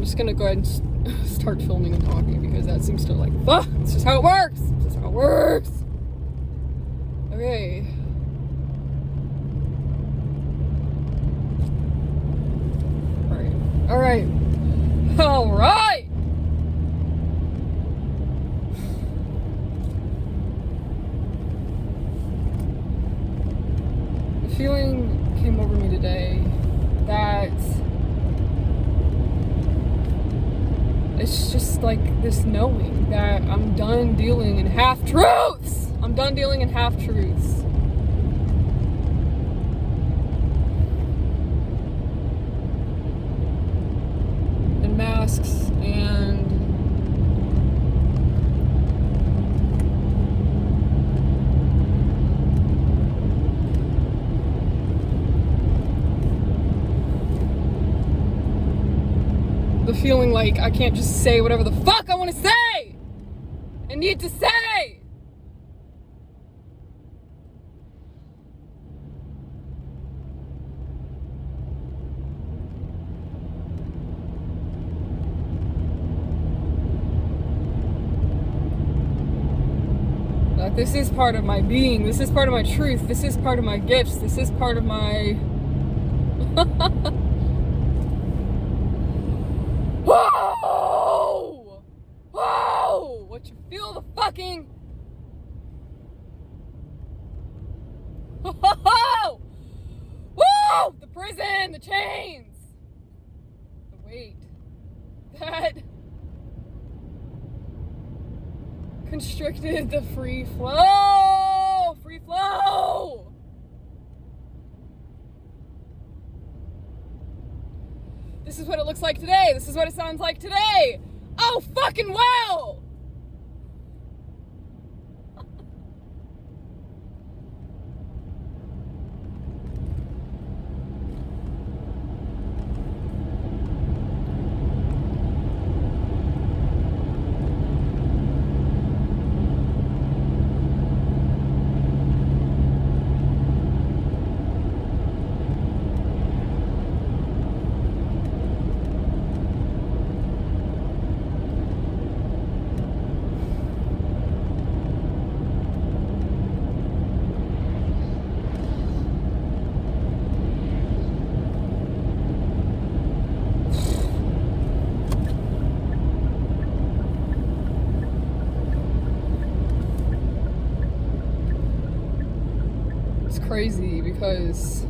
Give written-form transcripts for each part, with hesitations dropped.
I'm just gonna go ahead and start filming and talking because that seems to like, it's just how it works. It's just how it works. Okay. All right. The feeling came over me today that it's just like this knowing that I'm done dealing in half-truths. I'm done dealing in half-truths. And masks and the feeling like I can't just say whatever the fuck I want to say and need to say. That this is part of my being, this is part of my truth, this is part of my gifts, this is part of my whoa! Whoa! What you feel the fucking whoa! Whoa! The prison, the chains, the weight that constricted the free flow. Free flow. This is what it looks like today. This is what it sounds like today. Oh, fucking well. Crazy because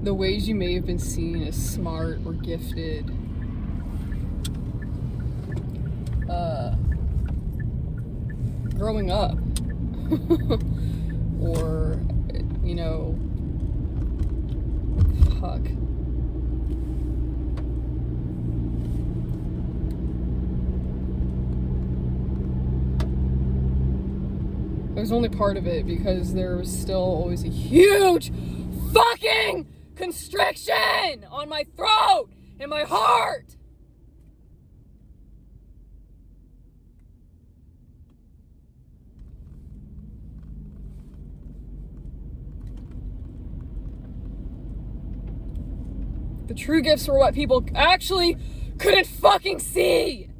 the ways you may have been seen as smart or gifted growing up or fuck. It was only part of it because there was still always a huge fucking constriction on my throat and my heart. The true gifts were what people actually couldn't fucking see.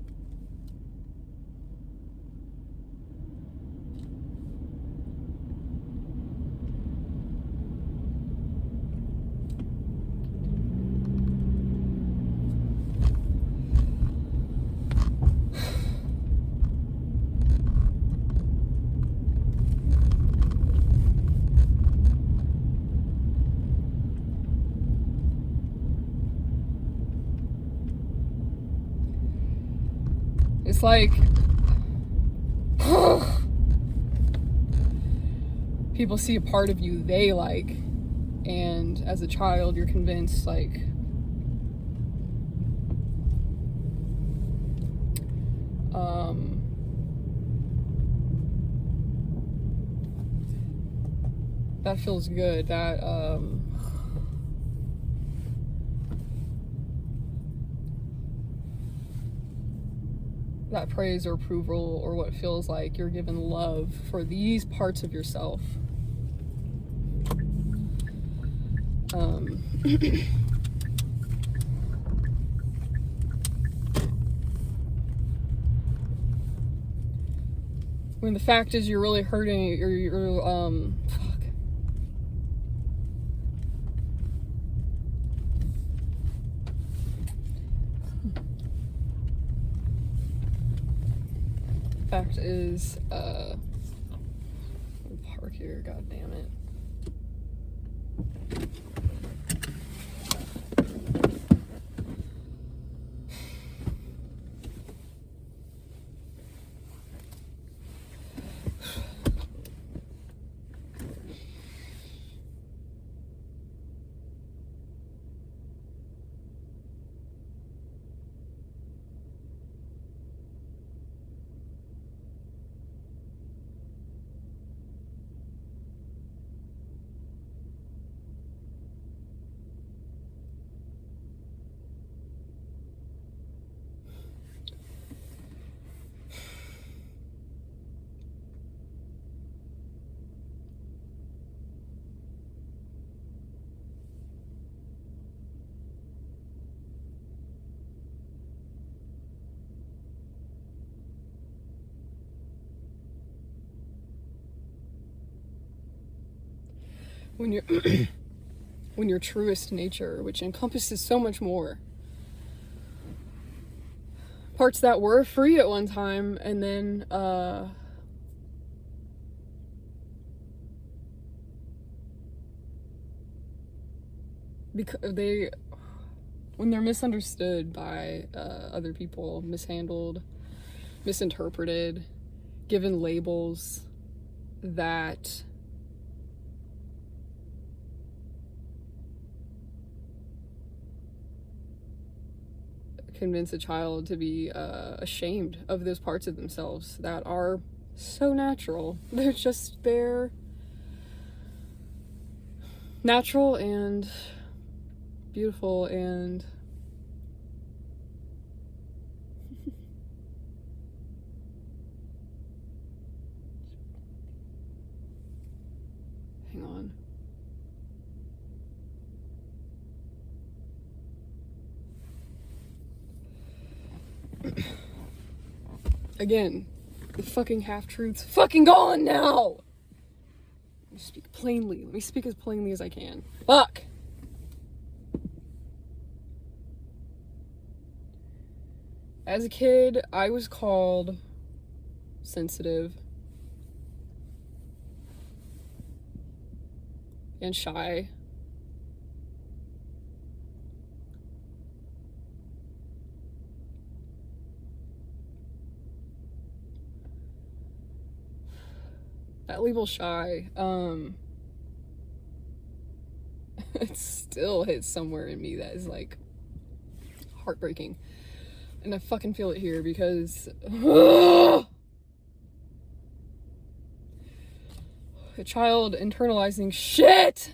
It's like people see a part of you they like, and as a child you're convinced like that feels good, that that praise or approval, or what feels like you're given love for these parts of yourself. When the fact is you're really hurting, you're fuck. Fact is, park here, god damn it. When you're when your truest nature, which encompasses so much more, parts that were free at one time, and then because when they're misunderstood by other people, mishandled, misinterpreted, given labels that convince a child to be ashamed of those parts of themselves that are so natural. They're natural and beautiful and hang on. Again, the fucking half-truths fucking gone now! Let me speak plainly. Let me speak as plainly as I can. Fuck! As a kid, I was called sensitive and shy. That label shy, it still hits somewhere in me that is like heartbreaking. And I fucking feel it here because a child internalizing shit.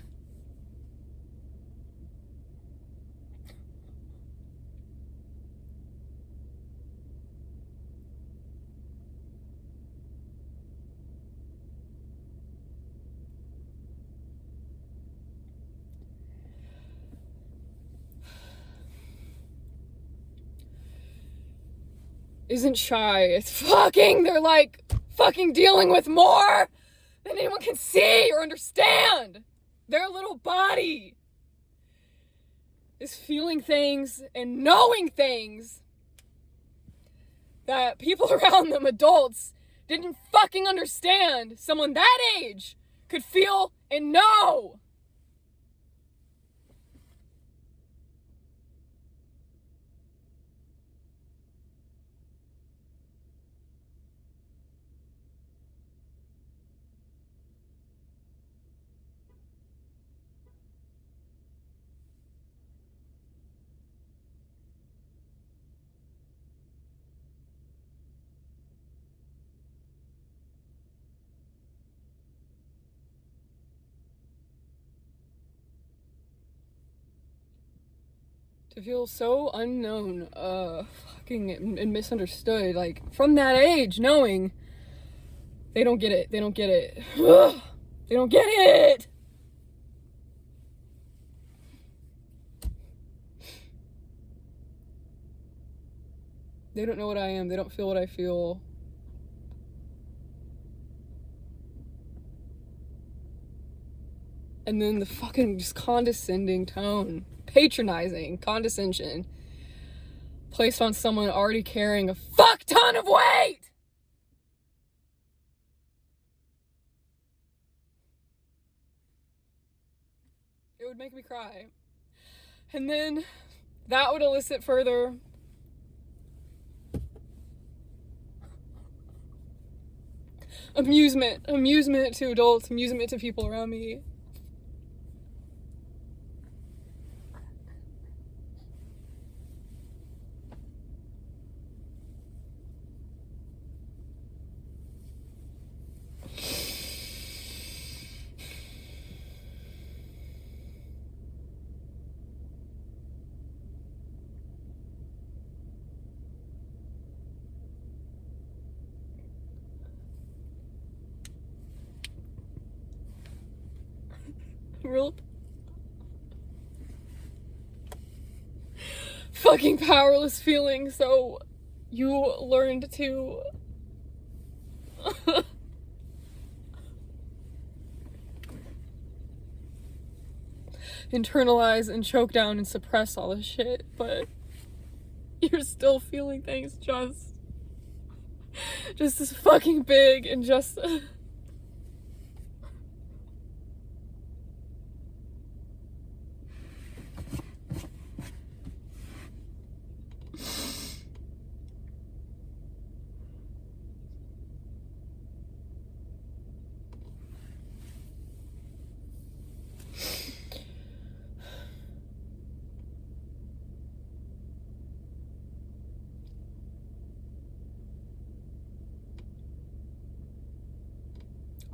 Isn't shy. It's fucking, they're like fucking dealing with more than anyone can see or understand. Their little body is feeling things and knowing things that people around them, adults, didn't fucking understand. Someone that age could feel and know. To feel so unknown, fucking and misunderstood, like, from that age, knowing they don't get it, they don't get it. They don't get it! They don't know what I am. They don't feel what I feel. And then the fucking just condescending tone, patronizing condescension placed on someone already carrying a fuck ton of weight. It would make me cry. And then that would elicit further amusement to adults, amusement to people around me. Real fucking powerless feeling. So you learned to internalize and choke down and suppress all this shit, but you're still feeling things just as fucking big and just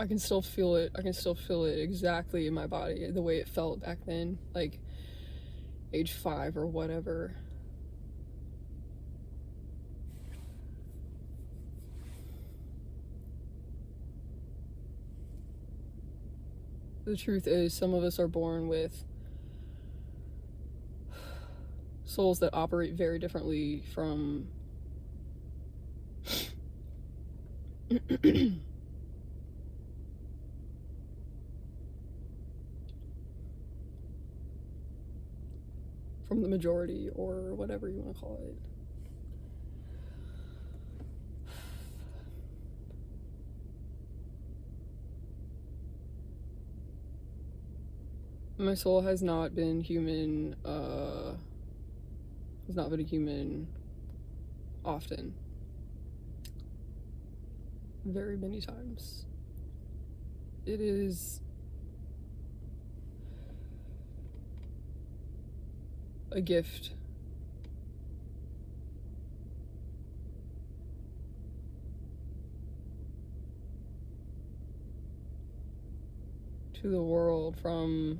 I can still feel it. I can still feel it exactly in my body, the way it felt back then, like age 5 or whatever. The truth is, some of us are born with souls that operate very differently from from the majority, or whatever you want to call it. My soul has not been human, has not been a human often. Very many times. It is a gift. To the world from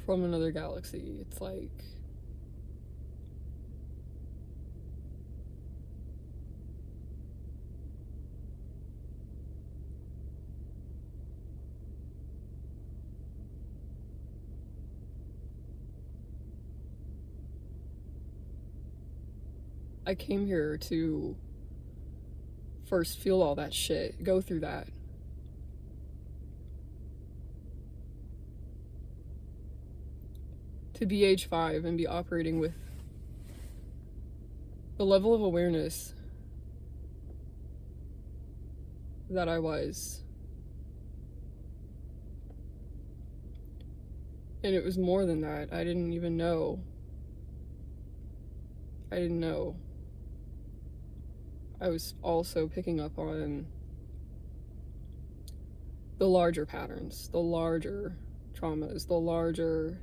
another galaxy. It's like I came here to first feel all that shit, go through that. To be age 5 and be operating with the level of awareness that I was. And it was more than that. I didn't even know. I didn't know. I was also picking up on the larger patterns, the larger traumas, the larger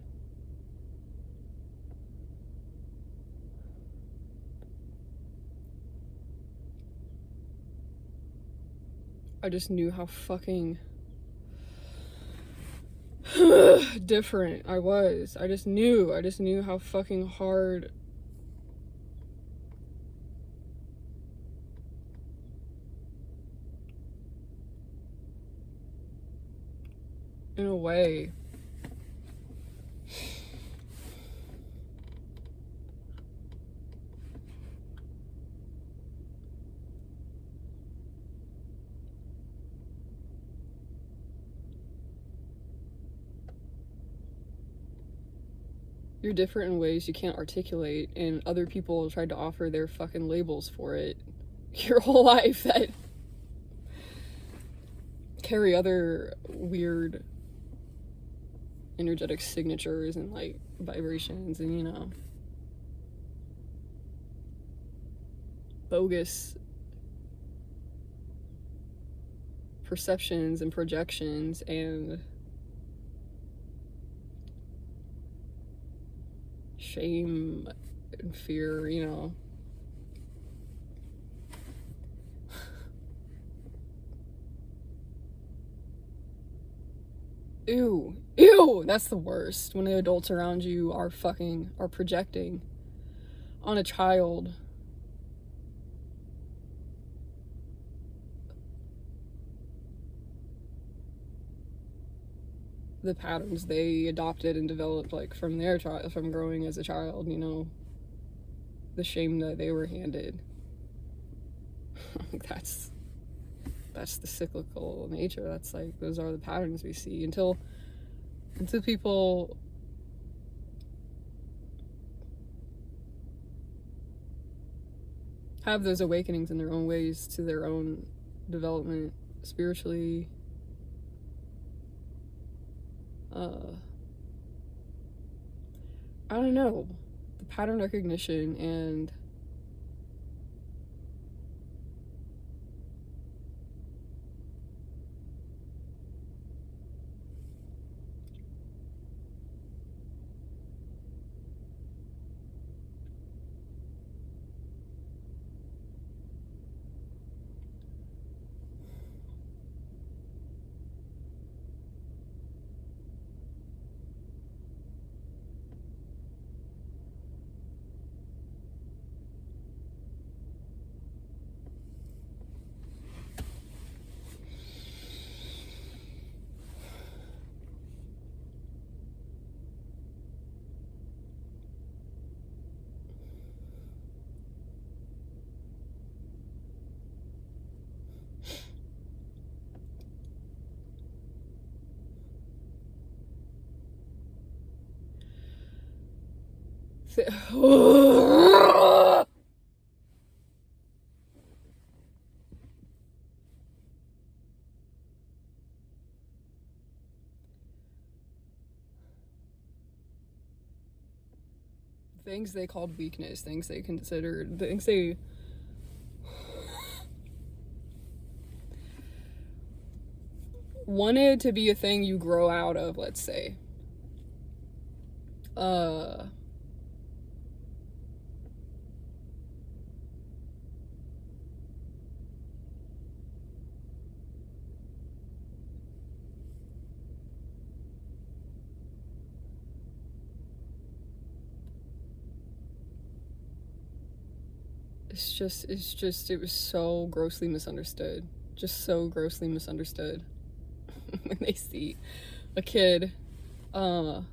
I just knew how fucking different I was. I just knew how fucking hard in a way. You're different in ways you can't articulate, and other people tried to offer their fucking labels for it your whole life that carry other weird energetic signatures and like vibrations and, you know, bogus perceptions and projections and shame and fear, you know. Ew, that's the worst, when the adults around you are projecting on a child the patterns they adopted and developed, like, from their child, from growing as a child, you know, the shame that they were handed. That's the cyclical nature. That's like, those are the patterns we see until people have those awakenings in their own ways to their own development spiritually. I don't know, the pattern recognition and things they called weakness, things they considered, things they wanted to be a thing you grow out of, let's say. It was so grossly misunderstood. Just so grossly misunderstood. When they see a kid, not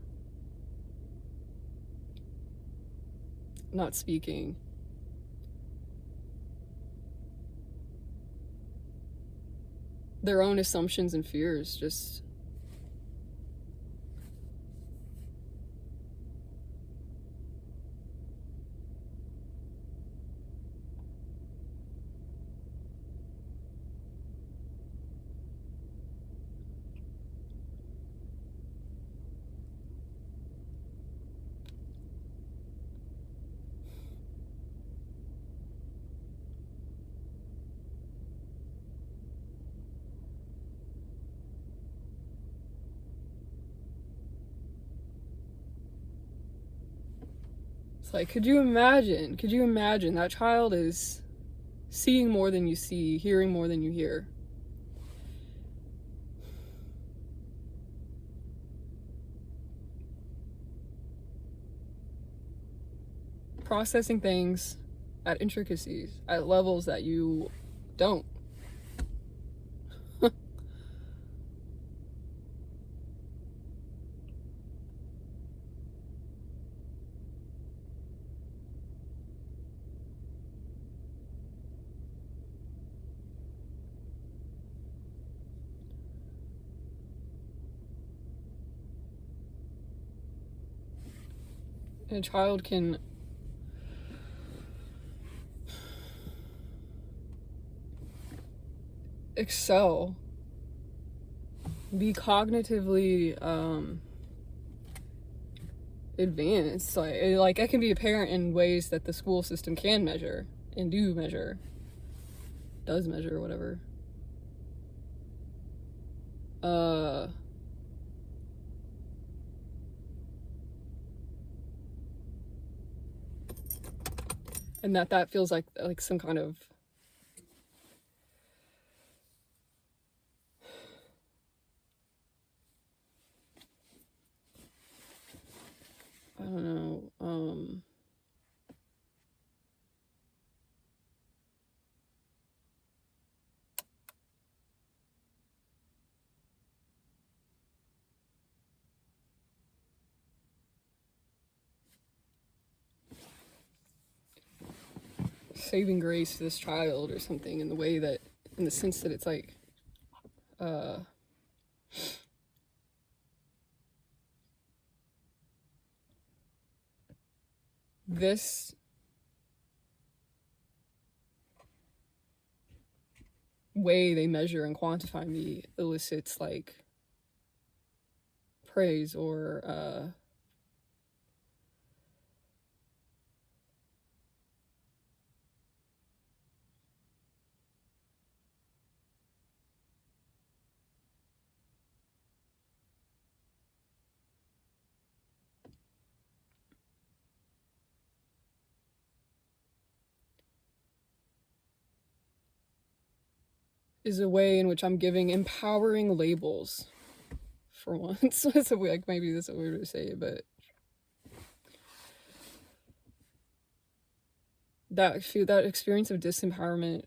speaking. Their own assumptions and fears just it's like, could you imagine that child is seeing more than you see, hearing more than you hear. Processing things at intricacies, at levels that you don't. a child can excel, be cognitively advanced. Like it can be apparent in ways that the school system can measure and does measure, whatever. And that feels like some kind of I don't know, saving grace to this child or something, in the sense that it's like this way they measure and quantify me elicits like praise or is a way in which I'm giving empowering labels for once. So like maybe that's a weird way to say it, but that experience of disempowerment,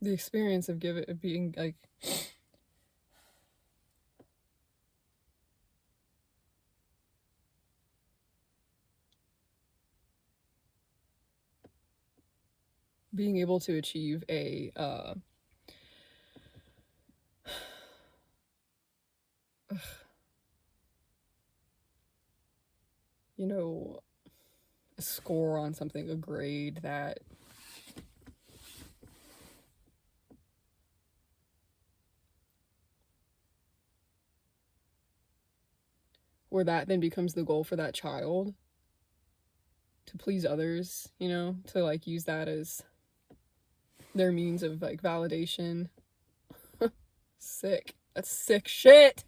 the experience of being like being able to achieve a you know, a score on something, a grade that where that then becomes the goal for that child, to please others, you know, to like use that as their means of like validation. Sick. That's sick shit.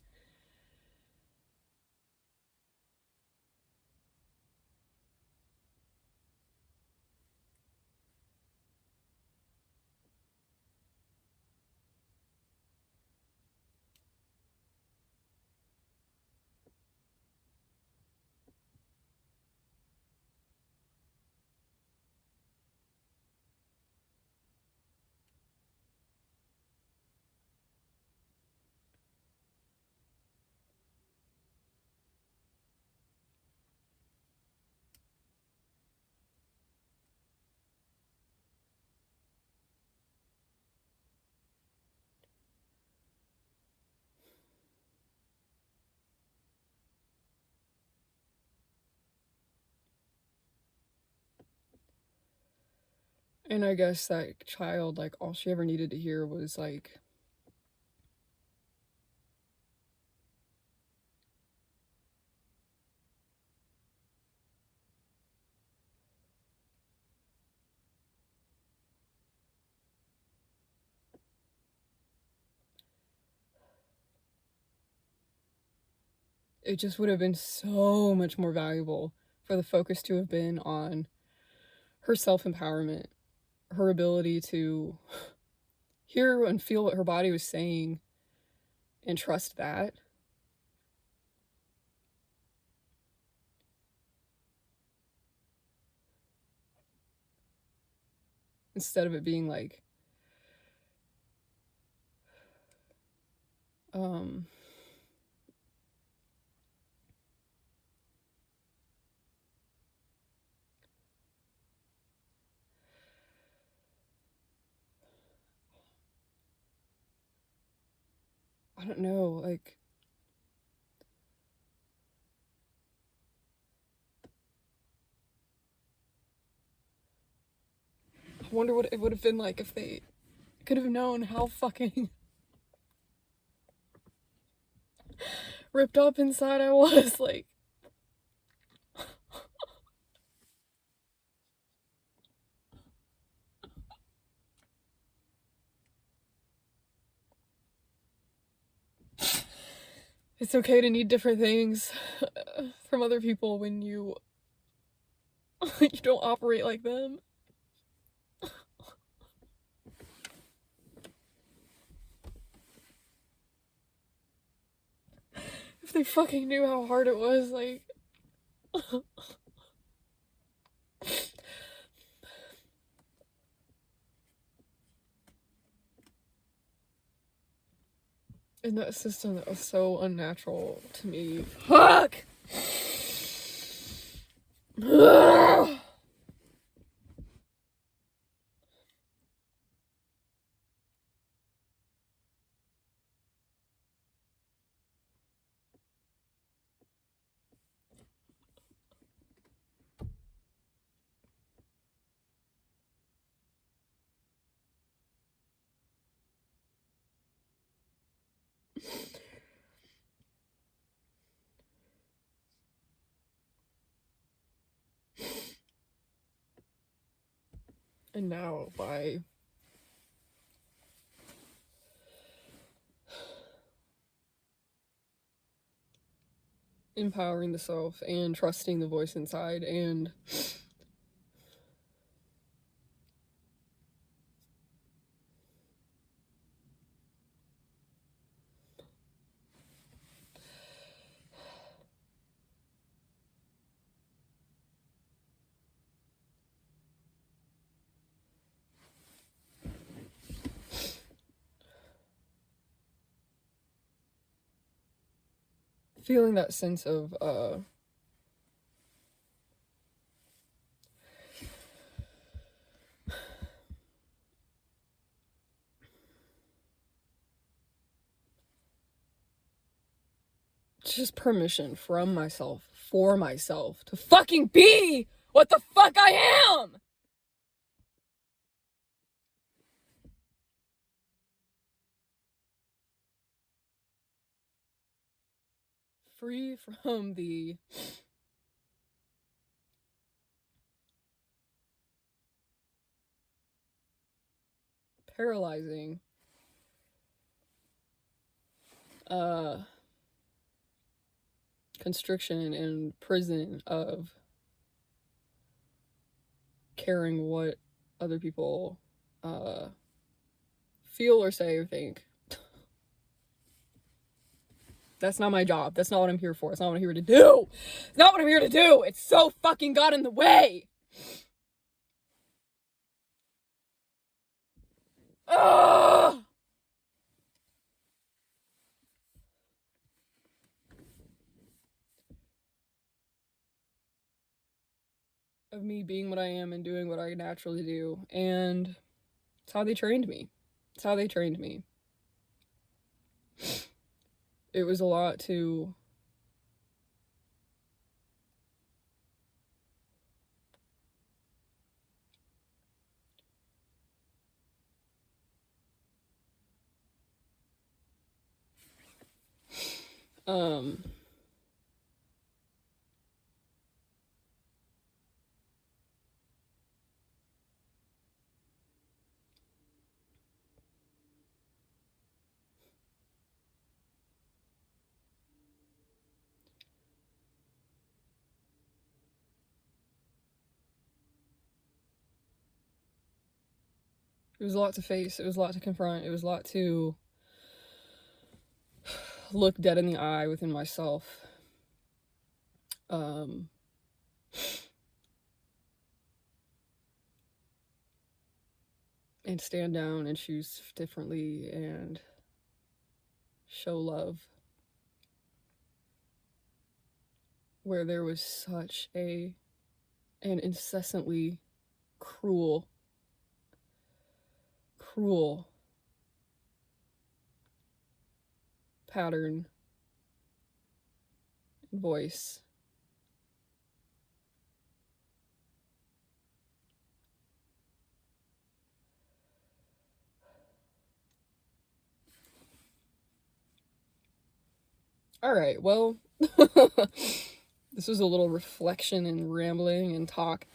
And I guess that child, like, all she ever needed to hear was like, it just would have been so much more valuable for the focus to have been on her self-empowerment, her ability to hear and feel what her body was saying and trust that. instead of it being like, I don't know, like, I wonder what it would have been like if they could have known how fucking ripped up inside I was, like. It's okay to need different things from other people when you don't operate like them. If they fucking knew how hard it was, like. In that system that was so unnatural to me. Fuck! And now, by empowering the self and trusting the voice inside and feeling that sense of just permission from myself, for myself, to fucking be what the fuck I am! Free from the paralyzing constriction and prison of caring what other people feel or say or think. That's not my job. That's not what I'm here for. It's not what I'm here to do. It's not what I'm here to do. It's so fucking got in the way. Ugh! Of me being what I am and doing what I naturally do. And it's how they trained me. It's how they trained me. It was a lot to it was a lot to face. It was a lot to confront. It was a lot to look dead in the eye within myself. And, and stand down and choose differently and show love, where there was such an incessantly cruel pattern and voice. All right, well, this was a little reflection and rambling and talk.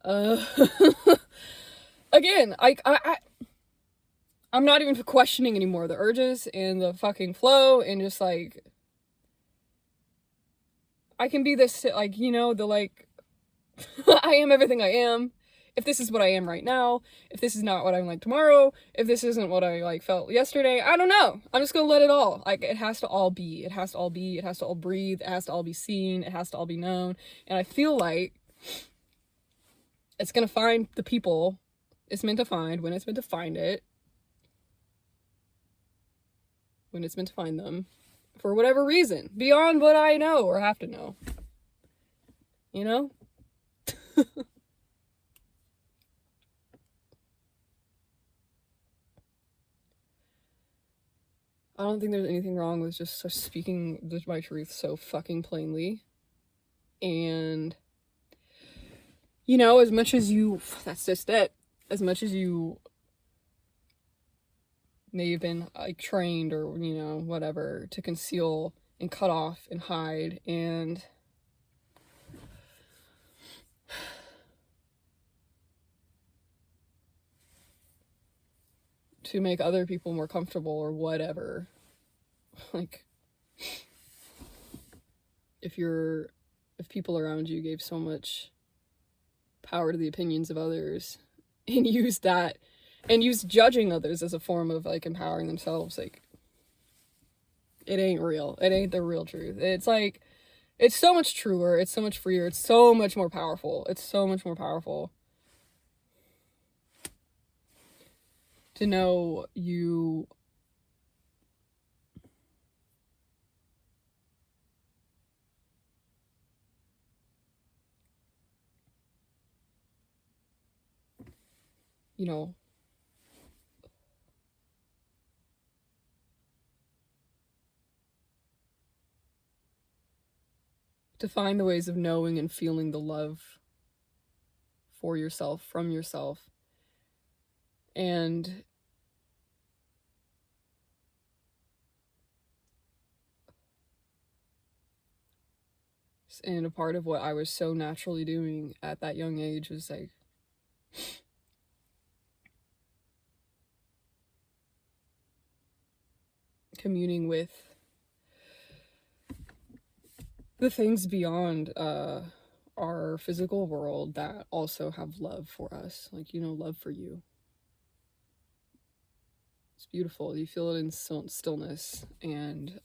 Again, I'm not even questioning anymore the urges and the fucking flow, and just like, I can be this, like, you know, the like, I am everything I am. If this is what I am right now, if this is not what I'm like tomorrow, if this isn't what I like felt yesterday, I don't know. I'm just gonna let it all. Like, it has to all be. It has to all be. It has to all breathe. It has to all be seen. It has to all be known. And I feel like it's gonna find the people it's meant to find when it's meant to find it. When it's meant to find them. For whatever reason. Beyond what I know or have to know. You know? I don't think there's anything wrong with just speaking my truth so fucking plainly. And, you know, as much as you, that's just it. As much as you may have been like trained or, you know, whatever, to conceal and cut off and hide and to make other people more comfortable or whatever. Like, if people around you gave so much power to the opinions of others and used judging others as a form of like empowering themselves, like, it ain't real. It ain't the real truth. It's like, it's so much truer, it's so much freer, it's so much more powerful. It's so much more powerful to know you know, to find the ways of knowing and feeling the love for yourself, from yourself, and a part of what I was so naturally doing at that young age was like communing with the things beyond our physical world that also have love for us, like, you know, love for you. It's beautiful. You feel it in stillness and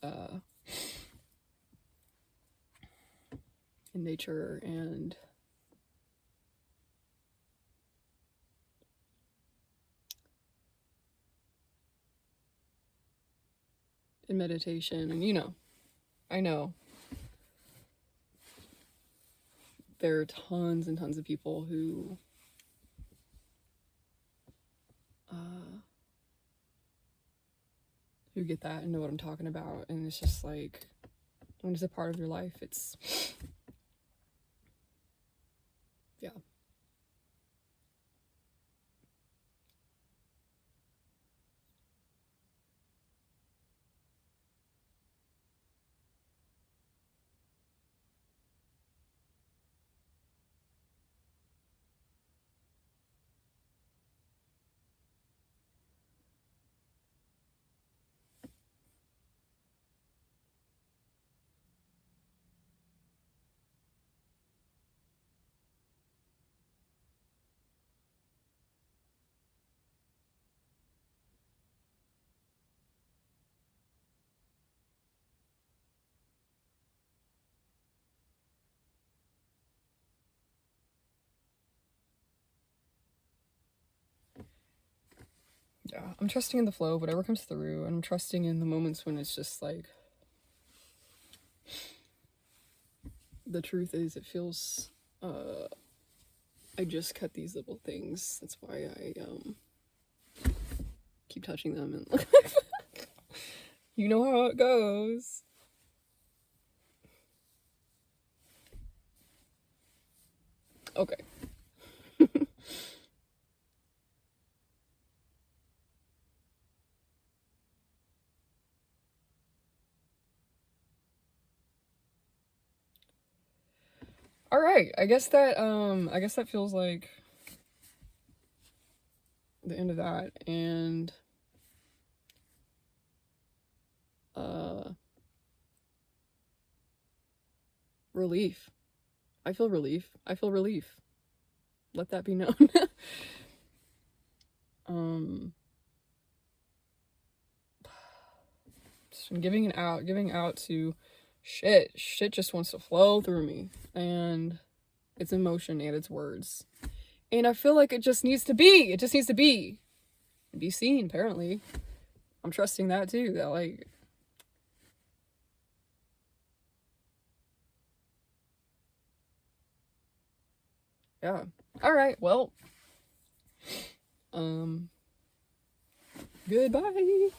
in nature and in meditation. And, you know, I know there are tons and tons of people who get that and know what I'm talking about. And it's just like, when it's a part of your life, it's, yeah. Yeah, I'm trusting in the flow, whatever comes through, and I'm trusting in the moments when it's just like, the truth is, it feels, I just cut these little things. That's why I, keep touching them and look like you know how it goes. Okay. All right. I guess that feels like the end of that, and relief. I feel relief. I feel relief. Let that be known. Just giving out to shit. Shit just wants to flow through me, and it's emotion and it's words. And I feel like it just needs to be. It just needs to be seen, apparently. I'm trusting that too. That, like, yeah. All right. Well, goodbye.